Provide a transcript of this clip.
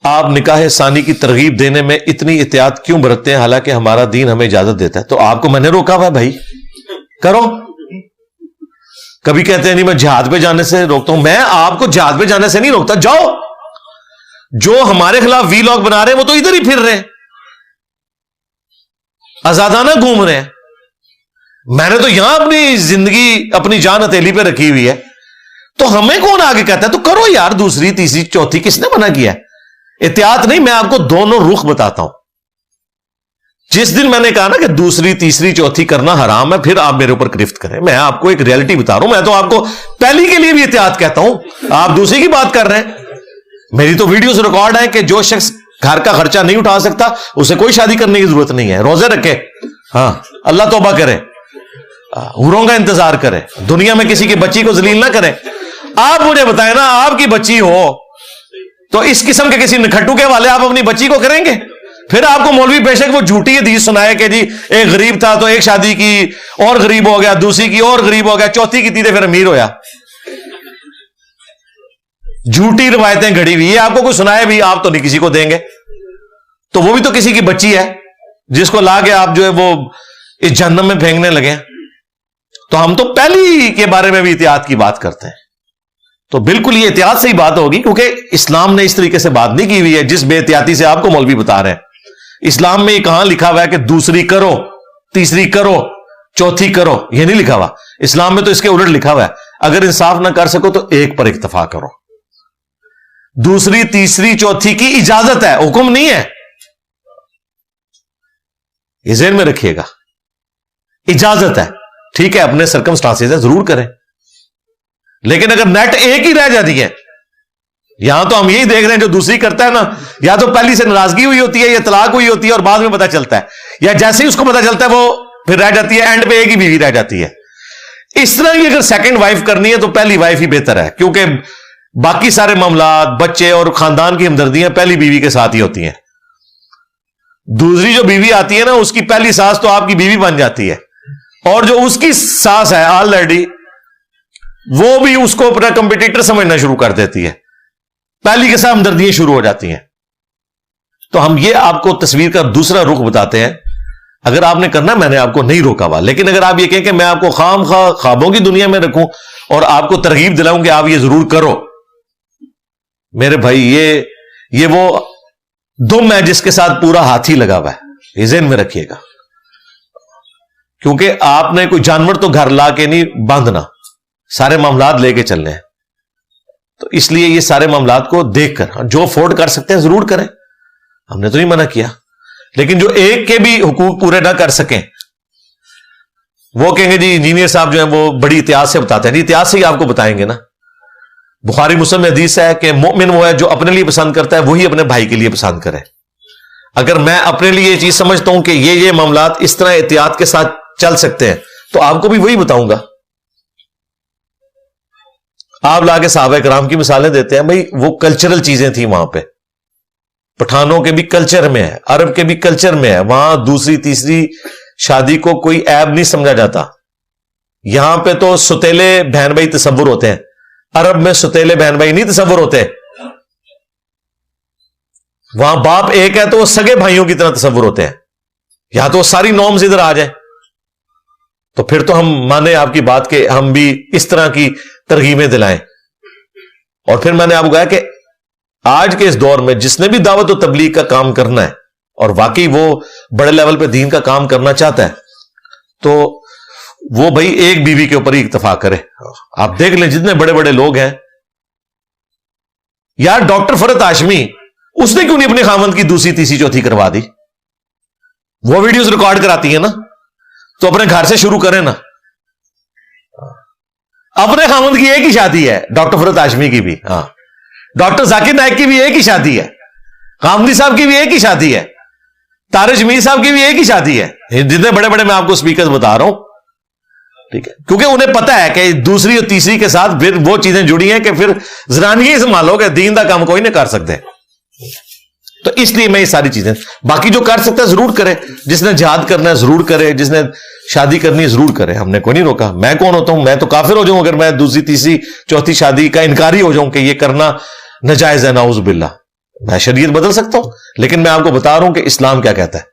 آپ نکاح ثانی کی ترغیب دینے میں اتنی احتیاط کیوں برتتے ہیں حالانکہ ہمارا دین ہمیں اجازت دیتا ہے؟ تو آپ کو میں نے روکا ہوا ہے بھائی، کرو. کبھی کہتے ہیں نہیں میں جہاد پہ جانے سے روکتا ہوں، میں آپ کو جہاد پہ جانے سے نہیں روکتا. جاؤ، جو ہمارے خلاف وی لاگ بنا رہے ہیں وہ تو ادھر ہی پھر رہے ہیں، آزادانہ گھوم رہے ہیں. میں نے تو یہاں اپنی زندگی اپنی جان ہتھیلی پہ رکھی ہوئی ہے، تو ہمیں کون آگے کہتا ہے؟ تو کرو یار، دوسری تیسری چوتھی، کس نے منع کیا ہے؟ احتیاط نہیں، میں آپ کو دونوں رخ بتاتا ہوں. جس دن میں نے کہا نا کہ دوسری تیسری چوتھی کرنا حرام ہے، پھر آپ میرے اوپر گرفت کریں. میں آپ کو ایک ریئلٹی بتا رہا ہوں، میں تو آپ کو پہلی کے لیے بھی احتیاط کہتا ہوں، آپ دوسری کی بات کر رہے ہیں. میری تو ویڈیوز ریکارڈ ہے کہ جو شخص گھر کا خرچہ نہیں اٹھا سکتا اسے کوئی شادی کرنے کی ضرورت نہیں ہے. روزے رکھے، ہاں اللہ توبہ کرے، حوروں کا انتظار کرے، دنیا میں کسی کی بچی کو ذلیل نہ کرے. آپ مجھے بتائیں نا، آپ کی بچی ہو تو اس قسم کے کسی نکھٹو کے والے آپ اپنی بچی کو کریں گے؟ پھر آپ کو مولوی بے شک وہ جھوٹی حدیث سنائے کہ جی ایک غریب تھا تو ایک شادی کی اور غریب ہو گیا، دوسری کی اور غریب ہو گیا، چوتھی کی تھی پھر امیر ہویا. جھوٹی روایتیں گھڑی ہوئی، یہ آپ کو کوئی سنائے بھی آپ تو نہیں کسی کو دیں گے. تو وہ بھی تو کسی کی بچی ہے جس کو لا کے آپ جو ہے وہ اس جہنم میں پھینکنے لگے. تو ہم تو پہلی کے بارے میں بھی احتیاط کی بات کرتے ہیں. تو بالکل یہ احتیاط سے ہی بات ہوگی، کیونکہ اسلام نے اس طریقے سے بات نہیں کی ہوئی ہے جس بے احتیاطی سے آپ کو مولوی بتا رہے ہیں. اسلام میں یہ کہاں لکھا ہوا ہے کہ دوسری کرو، تیسری کرو، چوتھی کرو؟ یہ نہیں لکھا ہوا. اسلام میں تو اس کے الٹ لکھا ہوا ہے اگر انصاف نہ کر سکو تو ایک پر اکتفا کرو. دوسری تیسری چوتھی کی اجازت ہے، حکم نہیں ہے. یہ ذہن میں رکھیے گا، اجازت ہے. ٹھیک ہے، اپنے سرکمسٹانسز ہے، ضرور کریں. لیکن اگر نیٹ ایک ہی رہ جاتی ہے، یہاں تو ہم یہی دیکھ رہے ہیں جو دوسری کرتا ہے نا، یا تو پہلی سے ناراضگی ہوئی ہوتی ہے یا طلاق ہوئی ہوتی ہے اور بعد میں پتہ چلتا ہے، یا جیسے ہی اس کو پتہ چلتا ہے وہ پھر رہ جاتی ہے، اینڈ پہ ایک ہی بیوی رہ جاتی ہے. اس طرح کی اگر سیکنڈ وائف کرنی ہے تو پہلی وائف ہی بہتر ہے، کیونکہ باقی سارے معاملات، بچے اور خاندان کی ہمدردیاں پہلی بیوی کے ساتھ ہی ہوتی ہیں. دوسری جو بیوی آتی ہے نا، اس کی پہلی ساس تو آپ کی بیوی بن جاتی ہے، اور جو اس کی ساس ہے آلریڈی وہ بھی اس کو اپنا کمپٹیٹر سمجھنا شروع کر دیتی ہے. پہلی کے ساتھ ہمدردیاں شروع ہو جاتی ہیں. تو ہم یہ آپ کو تصویر کا دوسرا رخ بتاتے ہیں. اگر آپ نے کرنا، میں نے آپ کو نہیں روکا ہوا، لیکن اگر آپ یہ کہیں کہ میں آپ کو خام خواہ خوابوں کی دنیا میں رکھوں اور آپ کو ترغیب دلاؤں کہ آپ یہ ضرور کرو، میرے بھائی یہ وہ دم ہے جس کے ساتھ پورا ہاتھی لگا ہوا ہے. یہ ذہن میں رکھیے گا، کیونکہ آپ نے کوئی جانور تو گھر لا کے نہیں باندھنا، سارے معاملات لے کے چلنے ہیں. تو اس لیے یہ سارے معاملات کو دیکھ کر جو افورڈ کر سکتے ہیں ضرور کریں، ہم نے تو نہیں منع کیا. لیکن جو ایک کے بھی حقوق پورے نہ کر سکیں، وہ کہیں گے جی انجینئر صاحب جو ہیں وہ بڑی احتیاط سے بتاتے ہیں. احتیاط سے ہی آپ کو بتائیں گے نا. بخاری مسلم میں حدیث ہے کہ مومن وہ ہے جو اپنے لیے پسند کرتا ہے وہی اپنے بھائی کے لیے پسند کرے. اگر میں اپنے لیے یہ چیز سمجھتا ہوں کہ یہ معاملات اس طرح احتیاط کے ساتھ چل سکتے ہیں تو آپ کو بھی وہی بتاؤں گا. آپ لا کے صحابہ کرام کی مثالیں دیتے ہیں، بھائی وہ کلچرل چیزیں تھیں وہاں پہ. پٹھانوں کے بھی کلچر میں ہے، عرب کے بھی کلچر میں ہے. وہاں دوسری تیسری شادی کو کوئی عیب نہیں سمجھا جاتا. یہاں پہ تو ستیلے بہن بھائی تصور ہوتے ہیں، عرب میں ستیلے بہن بھائی نہیں تصور ہوتے. وہاں باپ ایک ہے تو وہ سگے بھائیوں کی طرح تصور ہوتے ہیں. یہاں تو ساری نارمز ادھر آ جائیں تو پھر تو ہم مانے آپ کی بات کہ ہم بھی اس طرح کی ترغیبیں دلائیں. اور پھر میں نے آپ کو کہا کہ آج کے اس دور میں جس نے بھی دعوت و تبلیغ کا کام کرنا ہے اور واقعی وہ بڑے لیول پہ دین کا کام کرنا چاہتا ہے تو وہ بھائی ایک بیوی کے اوپر ہی اکتفا کرے. آپ دیکھ لیں جتنے بڑے بڑے لوگ ہیں یار، ڈاکٹر فرحت ہاشمی اس نے کیوں نہیں اپنے خاوند کی دوسری تیسری چوتھی کروا دی؟ وہ ویڈیوز ریکارڈ کراتی ہیں نا، تو اپنے گھر سے شروع کریں نا. اپنے خاوند کی ایک ہی شادی ہے ڈاکٹر فرحت ہاشمی کی بھی، ہاں ڈاکٹر ذاکر نائک کی بھی ایک ہی شادی ہے، خامدی صاحب کی بھی ایک ہی شادی ہے، طارق میر صاحب کی بھی ایک ہی شادی ہے. جتنے بڑے بڑے میں آپ کو اسپیکرز بتا رہا ہوں، ٹھیک ہے، کیونکہ انہیں پتا ہے کہ دوسری اور تیسری کے ساتھ پھر وہ چیزیں جڑی ہیں کہ پھر زنانیاں سنبھالو گے، دین کا کام کوئی نہیں کر سکتے. تو اس لیے میں یہ ساری چیزیں، باقی جو کر سکتا ہے ضرور کرے، جس نے جہاد کرنا ہے ضرور کرے، جس نے شادی کرنی ہے ضرور کرے. ہم نے کوئی نہیں روکا. میں کون ہوتا ہوں؟ میں تو کافر ہو جاؤں اگر میں دوسری تیسری چوتھی شادی کا انکاری ہو جاؤں کہ یہ کرنا ناجائز ہے، نعوذ باللہ. میں شریعت بدل سکتا ہوں، لیکن میں آپ کو بتا رہا ہوں کہ اسلام کیا کہتا ہے.